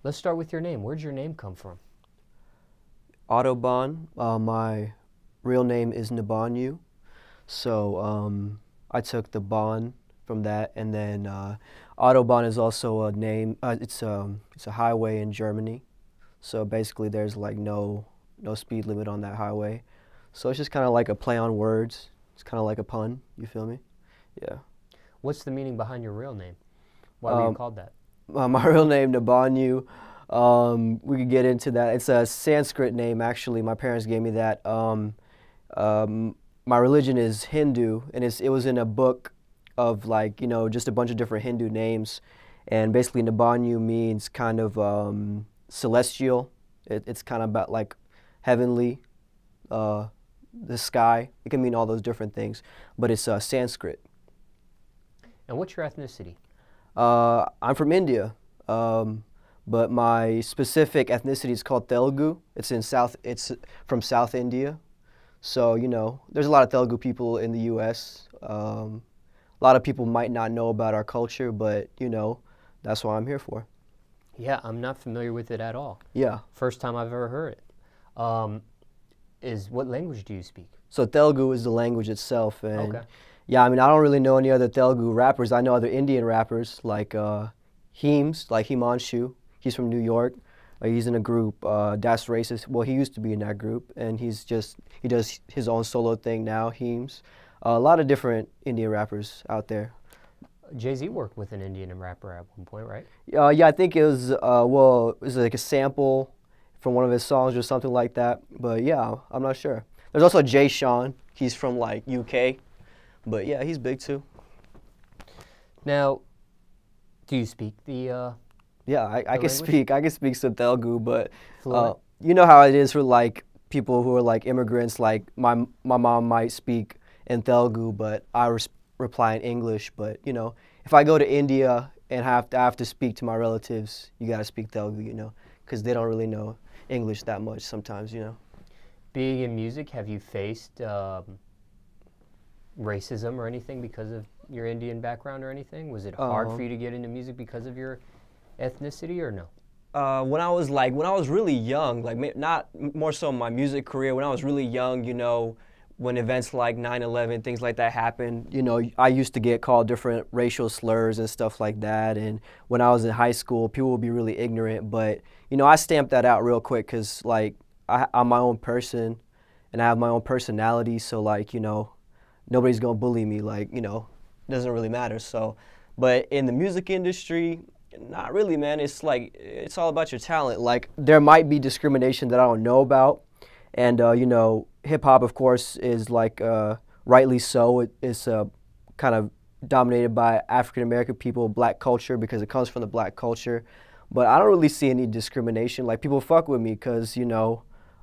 Let's start with your name. Where'd your name come from? Autobhan. My real name is Nabanyu. So I took the Bon from that, and then Autobahn is also a name. It's a highway in Germany. So basically, there's like no speed limit on that highway. So it's just kind of like a play on words. It's kind of like a pun. You feel me? Yeah. What's the meaning behind your real name? Why were you called that? My real name, Nabanyu. We could get into that. It's a Sanskrit name, actually. My parents gave me that. My religion is Hindu, and it was in a book of like, just a bunch of different Hindu names. And basically Nabanyu means kind of celestial. It's kind of about like heavenly, the sky. It can mean all those different things, but it's Sanskrit. And what's your ethnicity? I'm from India, but my specific ethnicity is called Telugu. It's from South India. So, there's a lot of Telugu people in the U.S. A lot of people might not know about our culture, but, that's what I'm here for. Yeah, I'm not familiar with it at all. Yeah. First time I've ever heard it. What language do you speak? So Telugu is the language itself. And okay. Yeah, I mean, I don't really know any other Telugu rappers. I know other Indian rappers like Heems, like Himanshu. He's from New York. He's in a group, Das Racist. Well, he used to be in that group, and he does his own solo thing now, Heems. A lot of different Indian rappers out there. Jay-Z worked with an Indian rapper at one point, right? Yeah, I think it was, it was like a sample from one of his songs or something like that. But yeah, I'm not sure. There's also Jay Sean. He's from like UK. But yeah, he's big too. Now, do you speak the Yeah, I can speak some Telugu, but Fluent? you know how it is for like people who are like immigrants. Like my mom might speak in Telugu, but I reply in English. But if I go to India and I have to speak to my relatives, you gotta speak Telugu, because they don't really know English that much sometimes, Being in music, have you faced racism or anything because of your Indian background or anything? Was it hard for you to get into music because of your ethnicity or no? When I was really young, like not more so my music career, when I was really young, when events like 9/11, things like that happened, I used to get called different racial slurs and stuff like that. And when I was in high school, people would be really ignorant, but I stamped that out real quick because like I'm my own person and I have my own personality, so like, nobody's gonna bully me, like, it doesn't really matter. So, but in the music industry, not really, man. It's like, it's all about your talent. Like, there might be discrimination that I don't know about. And, hip hop, of course, is like, rightly so. It's kind of dominated by African American people, black culture, because it comes from the black culture. But I don't really see any discrimination. Like, people fuck with me because,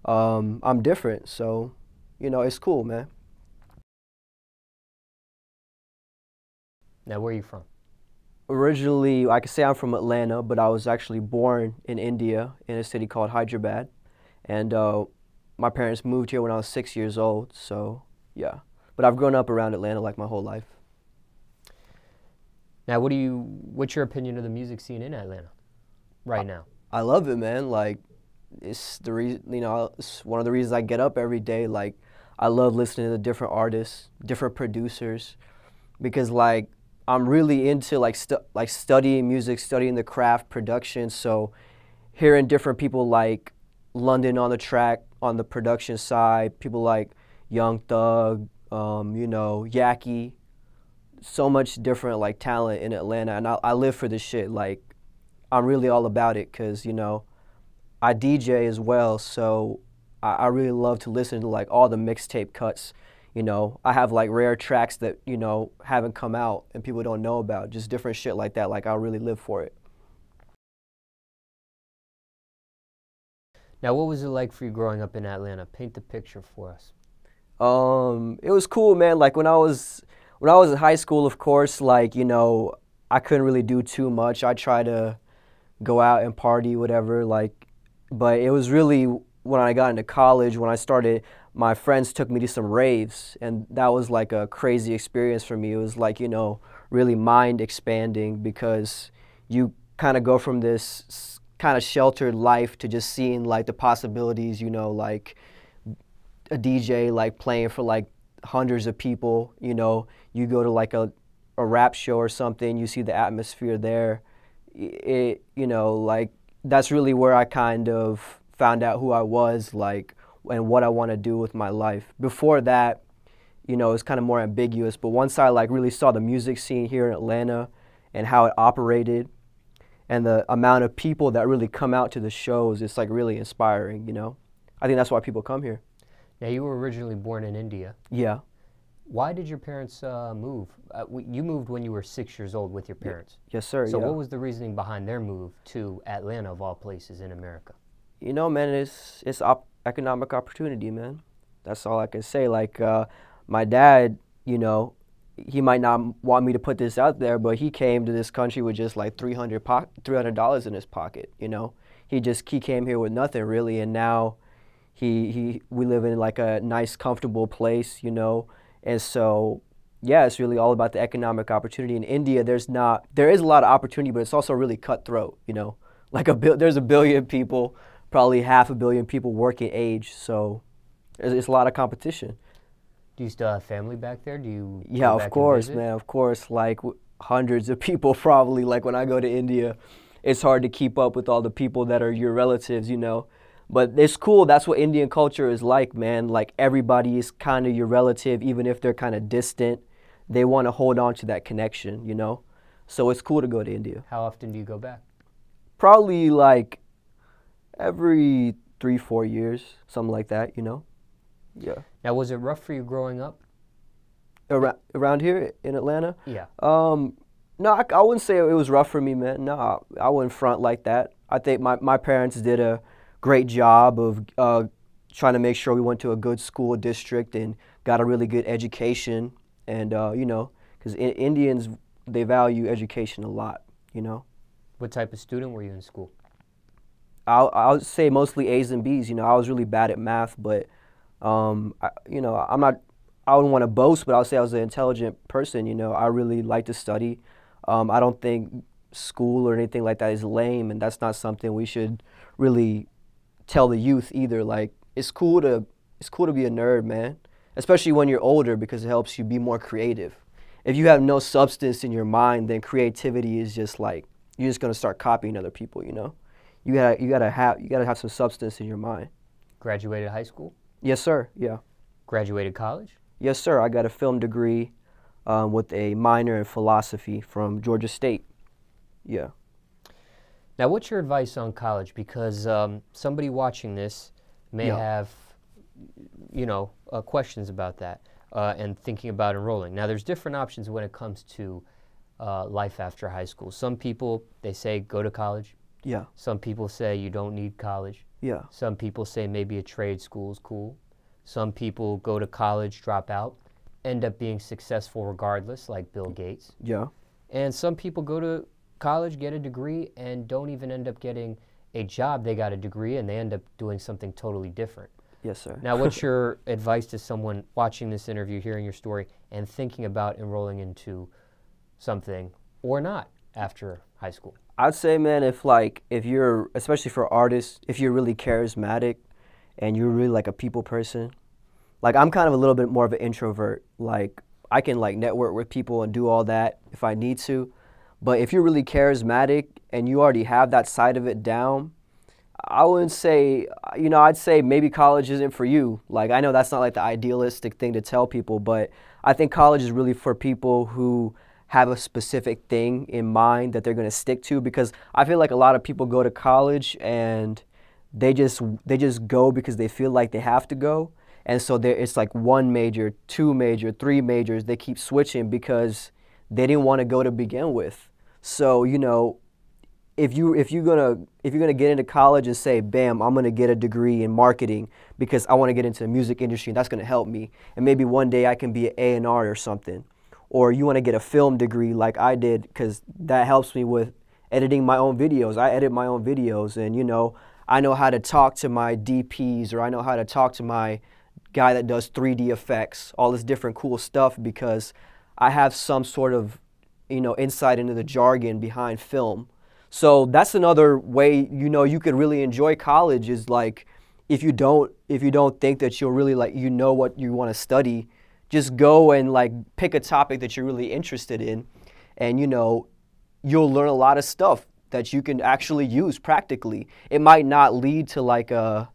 I'm different. So, it's cool, man. Now, where are you from? Originally, I could say I'm from Atlanta, but I was actually born in India in a city called Hyderabad. And my parents moved here when I was 6 years old, so yeah. But I've grown up around Atlanta like my whole life. Now, what's your opinion of the music scene in Atlanta right now? I love it, man. Like, it's the reason, it's one of the reasons I get up every day. Like, I love listening to different artists, different producers, because like, I'm really into like studying music, studying the craft, production. So hearing different people like London on the track, on the production side, people like Young Thug, Yaki, so much different like talent in Atlanta. And I live for this shit. Like, I'm really all about it because, I DJ as well. So I really love to listen to like all the mixtape cuts. I have like rare tracks that, haven't come out and people don't know about, just different shit like that. Like, I really live for it. Now, what was it like for you growing up in Atlanta? Paint the picture for us. It was cool, man. Like, when I was in high school, of course, like, I couldn't really do too much. I tried to go out and party, whatever, like, but it was really when I got into college, when I started, my friends took me to some raves, and that was like a crazy experience for me. It was like, really mind expanding because you kind of go from this kind of sheltered life to just seeing like the possibilities, you know, like a DJ like playing for like hundreds of people, you know, you go to like a rap show or something, you see the atmosphere there. You know, like that's really where I kind of found out who I was, like, and what I want to do with my life. Before that, you know, it's kind of more ambiguous, but once I like really saw the music scene here in Atlanta and how it operated and the amount of people that really come out to the shows, it's like really inspiring, you know. I think that's why people come here. Now, you were originally born in India. Yeah. Why did your parents move? You moved when you were 6 years old with your parents. Yes, sir. So yeah. what was the reasoning behind their move to Atlanta, of all places, in America? You know, man, it's economic opportunity, man. That's all I can say. Like, my dad, you know, he might not want me to put this out there, but he came to this country with just like $300 in his pocket, you know. He came here with nothing, really, and now we live in like a nice, comfortable place, you know. And so, yeah, it's really all about the economic opportunity. In India, there is a lot of opportunity, but it's also really cutthroat, you know. Like there's 1 billion people, probably 500 million people working age, so it's a lot of competition. Do you still have family back there? Do you Yeah, of course, man, of course. Like hundreds of people probably. Like when I go to India, it's hard to keep up with all the people that are your relatives, you know. But it's cool. That's what Indian culture is like, man. Like everybody is kind of your relative, even if they're kind of distant. They want to hold on to that connection, you know. So it's cool to go to India. How often do you go back? Probably like every 3-4 years, something like that, you know. Yeah. Now, was it rough for you growing up? Around here in Atlanta? Yeah. No, I wouldn't say it was rough for me, man. No, I wouldn't front like that. I think my parents did a great job of trying to make sure we went to a good school district and got a really good education. And, you know, because Indians, they value education a lot, you know. What type of student were you in school? I would say mostly A's and B's. You know, I was really bad at math, but, you know, I wouldn't want to boast, but I would say I was an intelligent person. You know, I really like to study. I don't think school or anything like that is lame, and that's not something we should really tell the youth either. Like, it's cool to be a nerd, man, especially when you're older, because it helps you be more creative. If you have no substance in your mind, then creativity is just like, you're just gonna start copying other people, you know. You gotta have some substance in your mind. Graduated high school? Yes, sir. Yeah. Graduated college? Yes, sir. I got a film degree with a minor in philosophy from Georgia State. Yeah. Now, what's your advice on college? Because somebody watching this may have, you know, questions about that and thinking about enrolling. Now, there's different options when it comes to life after high school. Some people, they say go to college. Yeah. Some people say you don't need college. Yeah. Some people say maybe a trade school is cool. Some people go to college, drop out, end up being successful regardless, like Bill Gates. Yeah. And some people go to college, get a degree, and don't even end up getting a job. They got a degree, and they end up doing something totally different. Yes, sir. Now, what's your advice to someone watching this interview, hearing your story, and thinking about enrolling into something or not after high school? I'd say, man, if you're, especially for artists, if you're really charismatic and you're really like a people person, like I'm kind of a little bit more of an introvert. Like I can like network with people and do all that if I need to. But if you're really charismatic and you already have that side of it down, I wouldn't say, you know, I'd say maybe college isn't for you. Like I know that's not like the idealistic thing to tell people, but I think college is really for people who have a specific thing in mind that they're going to stick to, because I feel like a lot of people go to college and they just go because they feel like they have to go. And so it's like 1 major, 2 major, 3 majors. They keep switching because they didn't want to go to begin with. So, you know, if you're gonna get into college and say, bam, I'm gonna get a degree in marketing because I want to get into the music industry and that's gonna help me, and maybe one day I can be an A&R or something. Or you want to get a film degree like I did because that helps me with editing my own videos. I edit my own videos, and, you know, I know how to talk to my DPs, or I know how to talk to my guy that does 3D effects, all this different cool stuff, because I have some sort of, you know, insight into the jargon behind film. So that's another way, you know, you could really enjoy college is like, if you don't think that you'll really like, you know what you want to study, just go and like pick a topic that you're really interested in, and you know, you'll learn a lot of stuff that you can actually use practically. It might not lead to like a,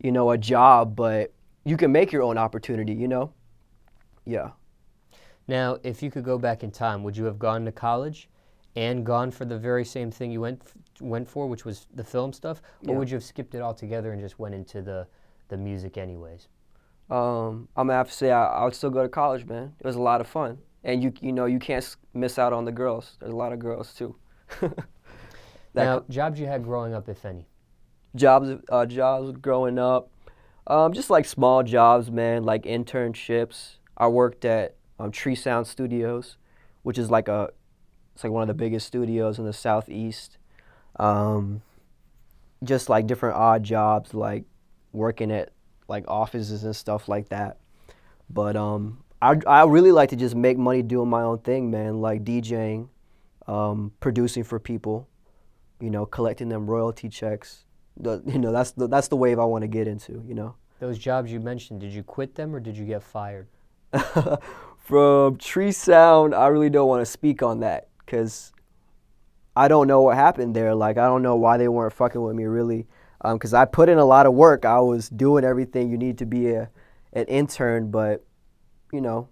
you know, a job, but you can make your own opportunity, you know? Yeah. Now, if you could go back in time, would you have gone to college and gone for the very same thing you went for, which was the film stuff? Or would you have skipped it altogether and just went into the music anyways? I'm gonna have to say I would still go to college, man. It was a lot of fun. And you know, you can't miss out on the girls. There's a lot of girls too. Now, jobs you had growing up, if any? Jobs growing up, just like small jobs, man, like internships. I worked at Tree Sound Studios, which is like it's like one of the biggest studios in the Southeast. Just like different odd jobs, like working at like offices and stuff like that. But I really like to just make money doing my own thing, man, like DJing, producing for people, you know, collecting them royalty checks. You know, that's the wave I want to get into, you know. Those jobs you mentioned, did you quit them or did you get fired? From Tree Sound, I really don't want to speak on that because I don't know what happened there. Like, I don't know why they weren't fucking with me, really. Because I put in a lot of work. I was doing everything you need to be an intern, but, you know,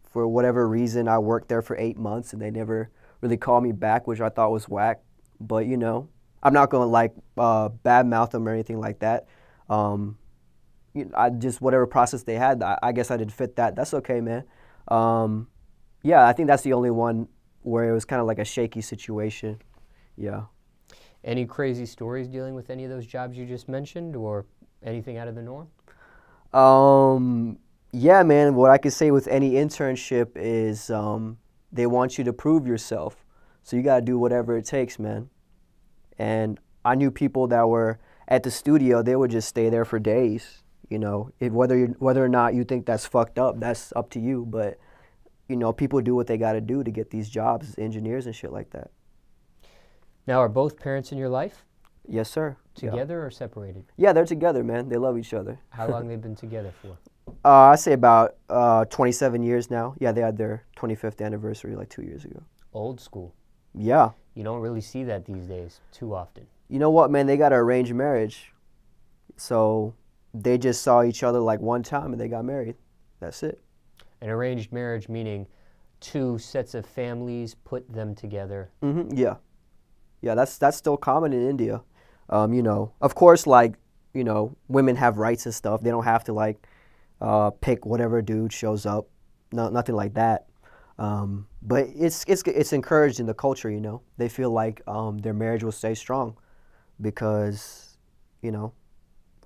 for whatever reason, I worked there for 8 months and they never really called me back, which I thought was whack. But, you know, I'm not going to, like, badmouth them or anything like that. I just, whatever process they had, I guess I didn't fit that. That's okay, man. Yeah, I think that's the only one where it was kind of like a shaky situation. Yeah. Any crazy stories dealing with any of those jobs you just mentioned or anything out of the norm? Yeah, man, what I could say with any internship is they want you to prove yourself. So you got to do whatever it takes, man. And I knew people that were at the studio, they would just stay there for days. You know, whether or not you think that's fucked up, that's up to you. But, you know, people do what they got to do to get these jobs as engineers and shit like that. Now, are both parents in your life? Yes, sir. Together or separated? Yeah, they're together, man. They love each other. How long they've been together for? I say about 27 years now. Yeah, they had their 25th anniversary like 2 years ago. Old school. Yeah. You don't really see that these days too often. You know what, man? They got an arranged marriage. So they just saw each other like one time and they got married. That's it. An arranged marriage meaning two sets of families put them together. Mm-hmm. Yeah. Yeah, that's still common in India. You know, of course, like, you know, women have rights and stuff. They don't have to, like, pick whatever dude shows up. No, nothing like that. But it's encouraged in the culture, you know. They feel like their marriage will stay strong because, you know,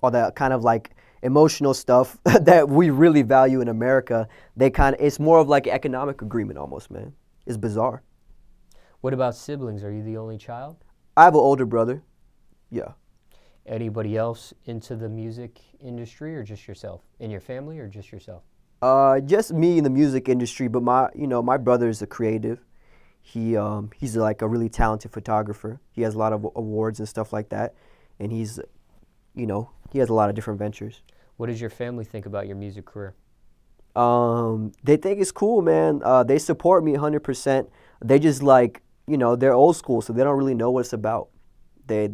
all that kind of, like, emotional stuff that we really value in America, it's more of like an economic agreement almost, man. It's bizarre. What about siblings? Are you the only child? I have an older brother. Yeah. Anybody else into the music industry or just yourself? In your family or just yourself? Just me in the music industry, but my brother is a creative. He's like a really talented photographer. He has a lot of awards and stuff like that, and he has a lot of different ventures. What does your family think about your music career? They think it's cool, man. They support me 100%. They just like, you know, they're old school, so they don't really know what it's about. They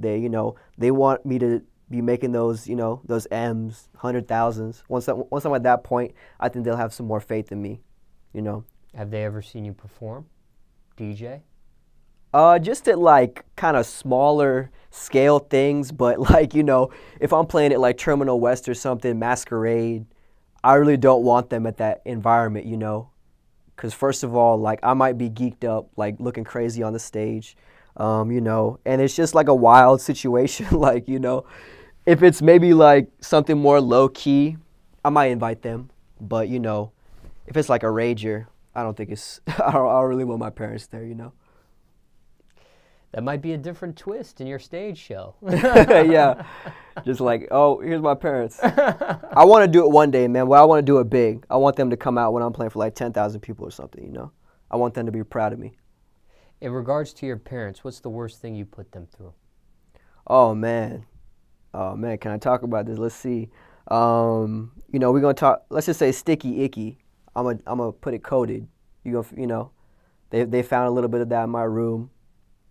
want me to be making those, you know, those M's, 100,000s. Once I'm at that point, I think they'll have some more faith in me, you know. Have they ever seen you perform, DJ? Just at like kind of smaller scale things, but like, you know, if I'm playing at like Terminal West or something, Masquerade, I really don't want them at that environment, you know. Because first of all, like, I might be geeked up, like looking crazy on the stage, you know, and it's just like a wild situation. Like, you know, if it's maybe like something more low key, I might invite them. But, you know, if it's like a rager, I don't think I don't really want my parents there, you know. That might be a different twist in your stage show. Yeah, just like, oh, here's my parents. I want to do it one day, man. Well, I want to do it big. I want them to come out when I'm playing for like 10,000 people or something, you know. I want them to be proud of me. In regards to your parents, what's the worst thing you put them through? Oh man, oh man, can I talk about this? Let's see. You know, we're gonna talk. Let's just say sticky icky. I'm gonna put it coded. You know, they found a little bit of that in my room.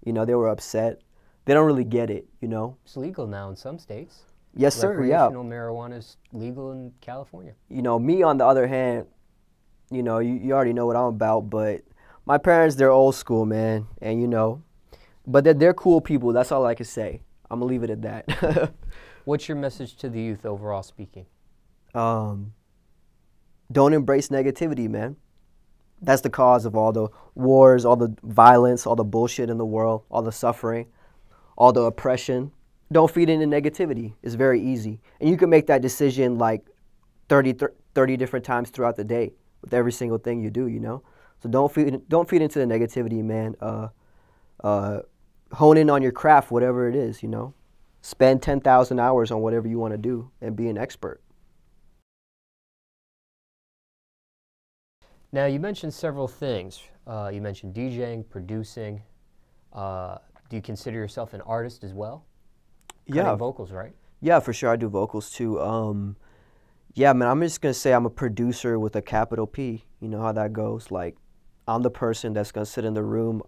You know, they were upset. They don't really get it. You know. It's legal now in some states. Yes, sir. Yeah. Recreational marijuana is legal in California. You know, me on the other hand, you know, you already know what I'm about. But my parents, they're old school, man, and you know, but they're cool people. That's all I can say. I'm gonna leave it at that. What's your message to the youth overall speaking? Don't embrace negativity, man. That's the cause of all the wars, all the violence, all the bullshit in the world, all the suffering, all the oppression. Don't feed into negativity. It's very easy. And you can make that decision like 30 different times throughout the day with every single thing you do, you know? So don't feed into the negativity, man. Hone in on your craft, whatever it is, you know? Spend 10,000 hours on whatever you want to do and be an expert. Now, you mentioned several things. You mentioned DJing, producing. Do you consider yourself an artist as well? Yeah. Vocals, right? Yeah, for sure. I do vocals too. Yeah, man, I'm just going to say I'm a producer with a capital P. You know how that goes. Like, I'm the person that's going to sit in the room.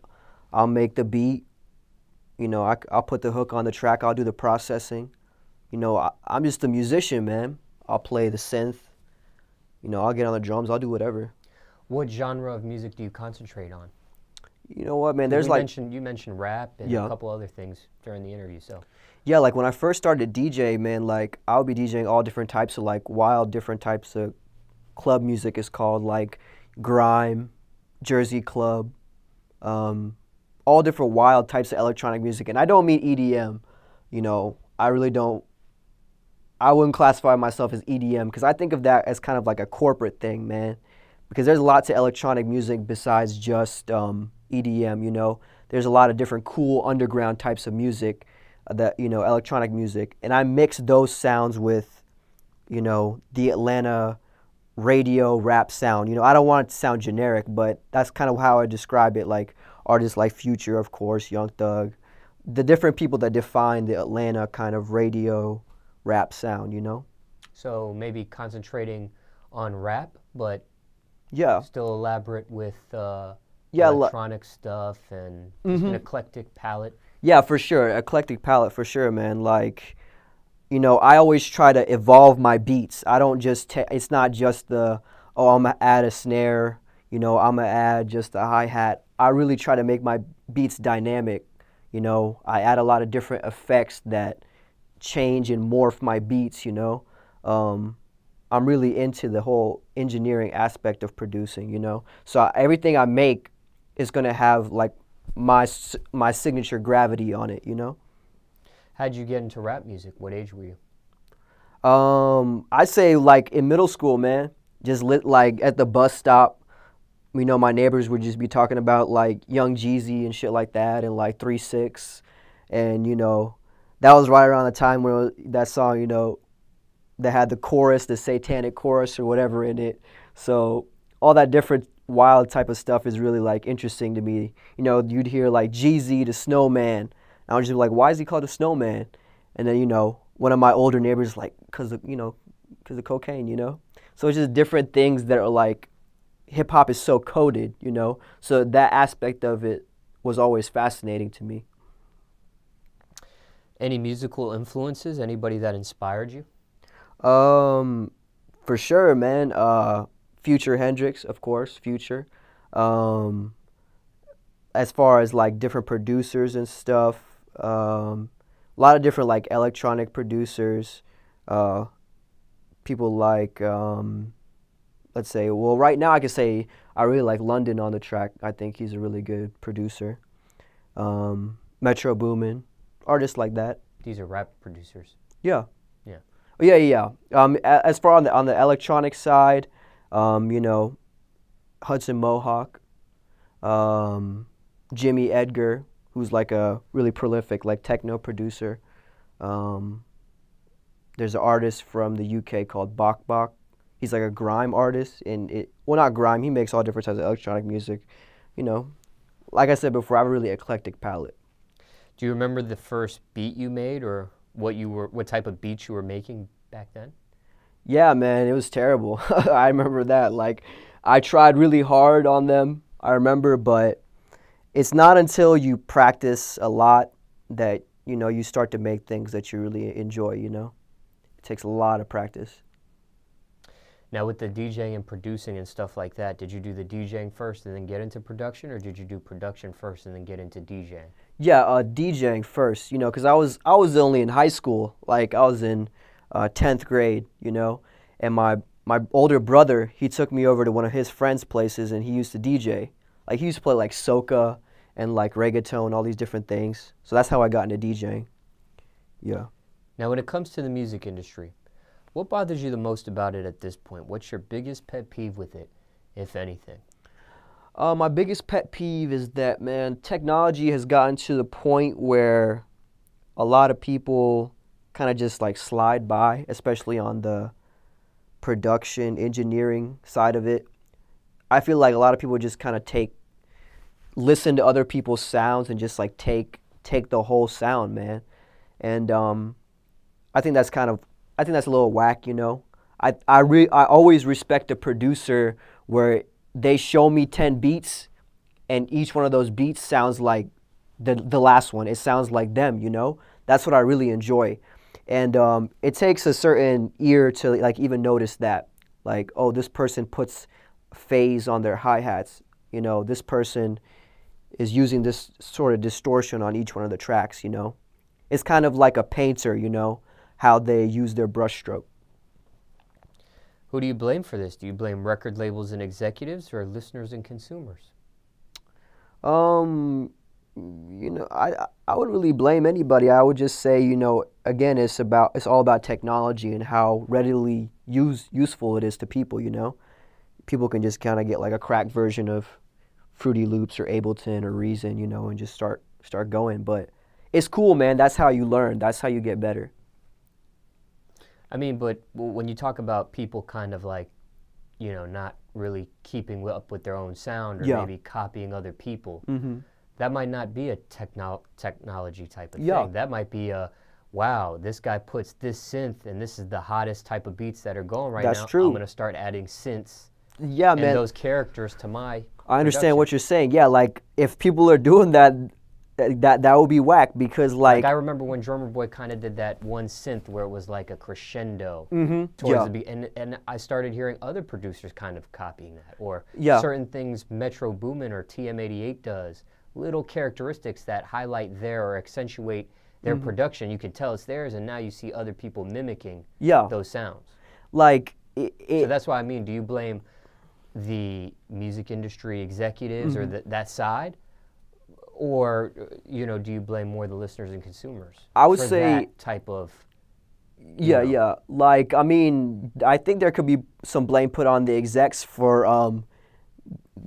I'll make the beat. You know, I'll put the hook on the track. I'll do the processing. You know, I'm just a musician, man. I'll play the synth. You know, I'll get on the drums. I'll do whatever. What genre of music do you concentrate on? You know what, man? There's you mentioned rap and a couple other things during the interview, so. Yeah, like when I first started DJ, man, like I'll be DJing all different types of like wild different types of club music is called, like grime, Jersey club, all different wild types of electronic music. And I don't mean EDM, you know, I really don't, I wouldn't classify myself as EDM because I think of that as kind of like a corporate thing, man. Because there's lots of electronic music besides just EDM, you know. There's a lot of different cool underground types of music, that, you know, electronic music. And I mix those sounds with, you know, the Atlanta radio rap sound. You know, I don't want it to sound generic, but that's kind of how I describe it. Like artists like Future, of course, Young Thug, the different people that define the Atlanta kind of radio rap sound, you know. So maybe concentrating on rap, but yeah, still elaborate with electronic stuff and just an eclectic palette. Yeah, for sure. Eclectic palette, for sure, man. Like, you know, I always try to evolve my beats. I don't just, it's not just the, oh, I'm going to add a snare, you know, I'm going to add just a hi-hat. I really try to make my beats dynamic, you know. I add a lot of different effects that change and morph my beats, you know. I'm really into the whole engineering aspect of producing, you know. So everything I make is going to have, like, my signature gravity on it, you know. How'd you get into rap music? What age were you? I'd say like in middle school, man. Just like at the bus stop, you know, my neighbors would just be talking about like Young Jeezy and shit like that, and like 3 6, and you know, that was right around the time when that song, you know, that had the chorus, the satanic chorus or whatever in it. So all that different wild type of stuff is really like interesting to me. You know, you'd hear like Jeezy, the Snowman. I was just like, why is he called a snowman? And then, you know, one of my older neighbors like, because of cocaine, you know. So it's just different things that are like, hip hop is so coded, you know. So that aspect of it was always fascinating to me. Any musical influences? Anybody that inspired you? For sure, man. Future Hendrix, of course, Future. As far as like different producers and stuff, a lot of different like electronic producers, people like, let's say, well, right now I can say I really like London on the track. I think he's a really good producer. Metro Boomin, artists like that. These are rap producers. Yeah. Yeah. Yeah. As far on the electronic side, you know, Hudson Mohawk, Jimmy Edgar, who's like a really prolific like techno producer. There's an artist from the UK called Bok Bok. He's like a grime artist, and well, not grime. He makes all different types of electronic music. You know, like I said before, I have a really eclectic palette. Do you remember the first beat you made, or what type of beats you were making back then? Yeah, man, it was terrible. I remember that. Like, I tried really hard on them, I remember, but it's not until you practice a lot that, you know, you start to make things that you really enjoy, you know? It takes a lot of practice. Now, with the DJing and producing and stuff like that, did you do the DJing first and then get into production, or did you do production first and then get into DJing? Yeah, DJing first, you know, because I was only in high school. Like, I was in 10th grade, you know, and my older brother, he took me over to one of his friends' places, and he used to DJ. Like, he used to play, like, soca and, like, reggaeton, all these different things. So that's how I got into DJing. Yeah. Now, when it comes to the music industry, what bothers you the most about it at this point? What's your biggest pet peeve with it, if anything? My biggest pet peeve is that, man, technology has gotten to the point where a lot of people kind of just like slide by, especially on the production, engineering side of it. I feel like a lot of people just kind of listen to other people's sounds and just like take the whole sound, man. And I think that's a little whack, you know. I always respect a producer where they show me 10 beats and each one of those beats sounds like the last one. It sounds like them, you know. That's what I really enjoy. And it takes a certain ear to like even notice that, like, oh, this person puts phase on their hi-hats, you know, this person is using this sort of distortion on each one of the tracks, you know. It's kind of like a painter, you know, how they use their brushstroke. Who do you blame for this? Do you blame record labels and executives, or listeners and consumers? You know, I wouldn't really blame anybody. I would just say, you know, again, it's all about technology and how readily useful it is to people, you know. People can just kind of get like a cracked version of Fruity Loops or Ableton or Reason, you know, and just start going. But it's cool, man. That's how you learn. That's how you get better. I mean, but when you talk about people kind of like, you know, not really keeping up with their own sound, or maybe copying other people, that might not be a technology type of thing. That might be a, wow, this guy puts this synth and this is the hottest type of beats that are going right now. That's true. I'm going to start adding synths and those characters to my I understand what you're saying. Yeah, like if people are doing that, that would be whack, because like I remember when Drummer Boy kind of did that one synth where it was like a crescendo towards the beat, and I started hearing other producers kind of copying that, or certain things Metro Boomin or TM88 does, little characteristics that highlight their or accentuate their production. You can tell it's theirs, and now you see other people mimicking those sounds. Like so that's why I mean, do you blame the music industry executives or that side? Or, you know, do you blame more the listeners and consumers? I would say that type of. Yeah. Like, I mean, I think there could be some blame put on the execs for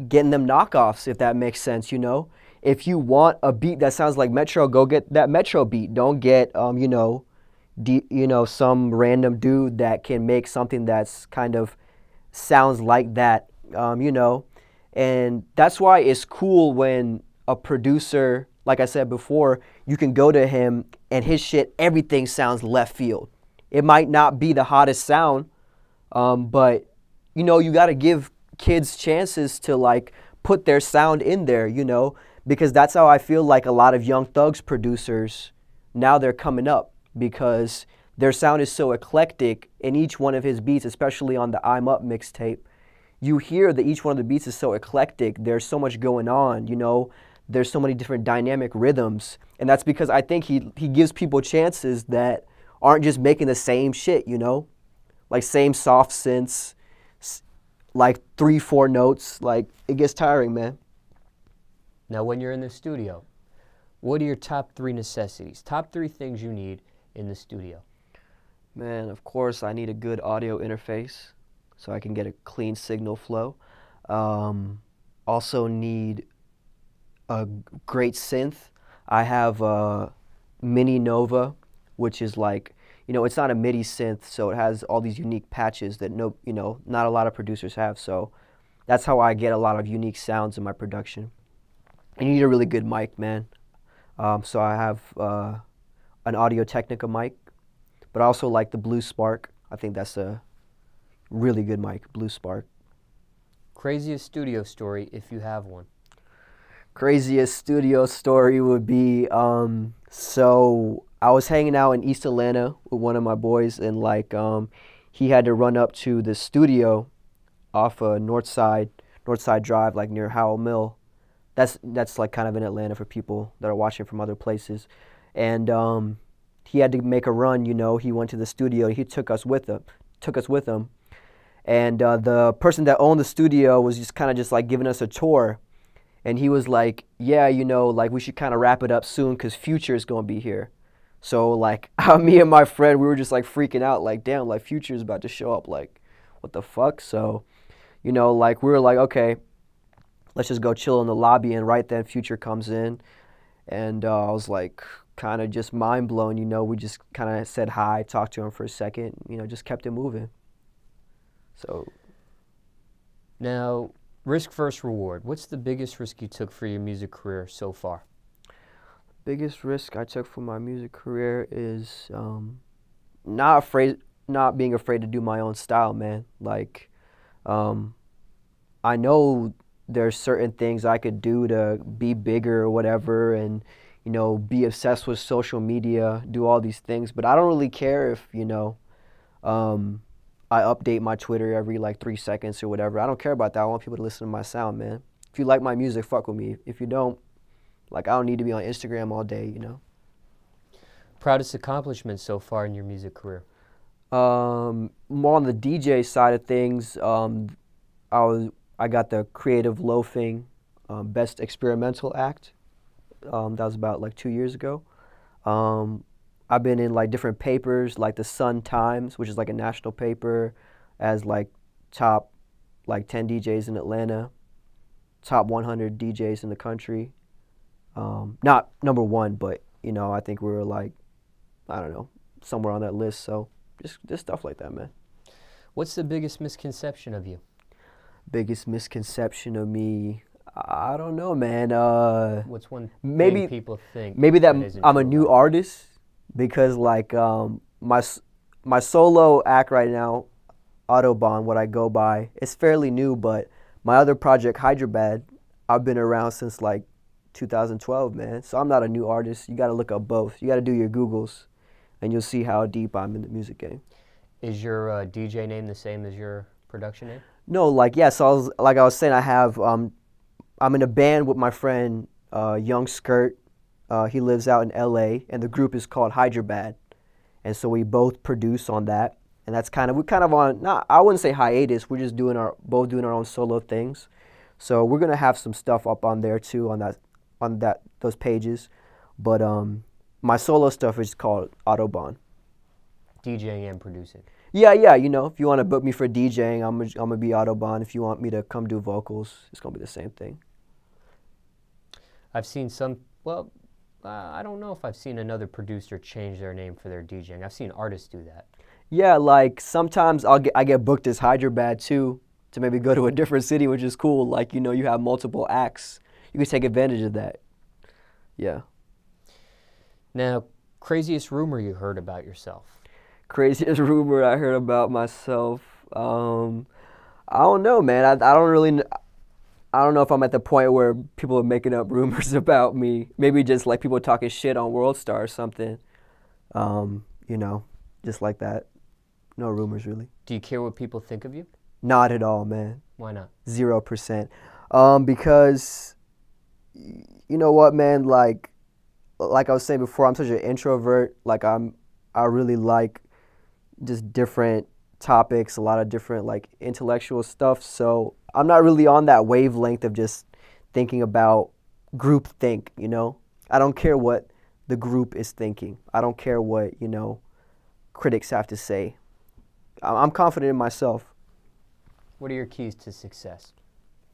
getting them knockoffs, if that makes sense. You know, if you want a beat that sounds like Metro, go get that Metro beat. Don't get some random dude that can make something that's kind of sounds like that. You know, and that's why it's cool when a producer, like I said before, you can go to him and his shit, everything sounds left field. It might not be the hottest sound, but, you know, you got to give kids chances to, like, put their sound in there, you know, because that's how I feel like a lot of Young Thug's producers, now they're coming up, because their sound is so eclectic in each one of his beats, especially on the I'm Up mixtape. You hear that each one of the beats is so eclectic. There's so much going on, you know. There's so many different dynamic rhythms, and that's because I think he gives people chances that aren't just making the same shit, you know, like same soft synths, like 3-4 notes. Like, it gets tiring, man. Now, when you're in the studio, what are your top 3 necessities? Top 3 things you need in the studio? Man, of course, I need a good audio interface so I can get a clean signal flow. Also need a great synth. I have a Mini Nova, which is like, you know, it's not a MIDI synth, so it has all these unique patches that not a lot of producers have. So that's how I get a lot of unique sounds in my production. And you need a really good mic, man. So I have an Audio-Technica mic, but I also like the Blue Spark. I think that's a really good mic, Blue Spark. Craziest studio story, if you have one. Craziest studio story would be, so I was hanging out in East Atlanta with one of my boys, and like he had to run up to the studio off Northside Drive, like near Howell Mill. That's like kind of in Atlanta for people that are watching from other places. And he had to make a run, you know. He went to the studio. He took us with him. And the person that owned the studio was just kind of just like giving us a tour. And he was like, yeah, you know, like we should kind of wrap it up soon because Future is going to be here. So like me and my friend, we were just like freaking out, like, damn, like Future is about to show up, like, what the fuck? So, you know, like we were like, okay, let's just go chill in the lobby. And right then Future comes in. And I was like kind of just mind blown, you know. We just kind of said hi, talked to him for a second, you know, just kept it moving. So. Now, risk versus reward. What's the biggest risk you took for your music career so far? Biggest risk I took for my music career is not being afraid to do my own style, man. Like, I know there's certain things I could do to be bigger or whatever, and you know, be obsessed with social media, do all these things, but I don't really care if, you know, I update my Twitter every like 3 seconds or whatever. I don't care about that. I want people to listen to my sound, man. If you like my music, fuck with me. If you don't, like, I don't need to be on Instagram all day, you know. Proudest accomplishment so far in your music career? More on the DJ side of things, I got the Creative Loafing Best Experimental Act. That was about like 2 years ago. I've been in like different papers, like the Sun Times, which is like a national paper, as like top like 10 DJs in Atlanta, top 100 DJs in the country. Not number one, but you know, I think we were like, I don't know, somewhere on that list. So just stuff like that, man. What's the biggest misconception of you? Biggest misconception of me, I don't know, man. What's one maybe thing people think? Maybe that isn't I'm a true new about artist, because like my solo act right now, Autobhan, what I go by, it's fairly new, but my other project, Hyderabad, I've been around since like 2012, man. So I'm not a new artist. You got to look up both. You got to do your Googles, and you'll see how deep I'm in the music game. Is your DJ name the same as your production name? No, like, yeah, so I was saying, I have, I'm in a band with my friend, Young Skirt. He lives out in LA, and the group is called Hyderabad. And so we both produce on that. And that's we're kind of on, I wouldn't say hiatus, we're just both doing our own solo things. So we're going to have some stuff up on there too, on those pages. But my solo stuff is called Autobhan. DJing and producing. Yeah, you know, if you want to book me for DJing, I'm gonna be Autobhan. If you want me to come do vocals, it's gonna be the same thing. I've seen some, well, I don't know if I've seen another producer change their name for their DJing. I've seen artists do that. Yeah, like sometimes I get booked as Hyderabad too, to maybe go to a different city, which is cool. Like, you know, you have multiple acts. You can take advantage of that. Yeah. Now, craziest rumor you heard about yourself? Craziest rumor I heard about myself. I don't know, man. I don't know if I'm at the point where people are making up rumors about me. Maybe just like people talking shit on World Star or something. You know, just like that. No rumors, really. Do you care what people think of you? Not at all, man. Why not? 0%. Because, you know what, man, like I was saying before, I'm such an introvert. Like, I really like just different topics, a lot of different like intellectual stuff. So I'm not really on that wavelength of just thinking about group think, you know? I don't care what the group is thinking. I don't care what, you know, critics have to say. I'm confident in myself. What are your keys to success?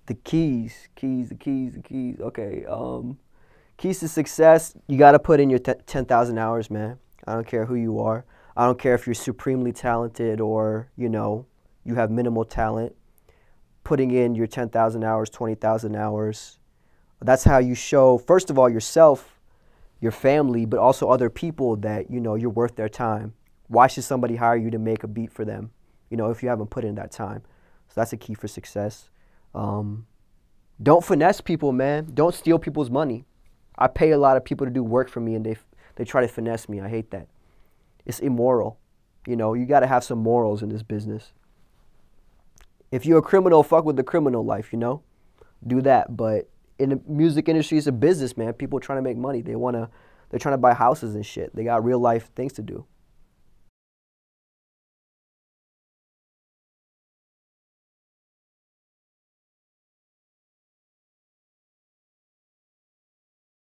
The keys. Okay. Keys to success, you got to put in your 10,000 hours, man. I don't care who you are. I don't care if you're supremely talented or, you know, you have minimal talent. Putting in your 10,000 hours, 20,000 hours, That's how you show, first of all, yourself, your family, but also other people that, you know, you're worth their time. Why should somebody hire you to make a beat for them, you know, if you haven't put in that time? So that's a key for success. Don't finesse people, man. Don't steal people's money. I pay a lot of people to do work for me, and they try to finesse me. I hate that. It's immoral. You know, you got to have some morals in this business. If you're a criminal, fuck with the criminal life, you know? Do that. But in the music industry, it's a business, man. People are trying to make money. They're trying to buy houses and shit. They got real life things to do.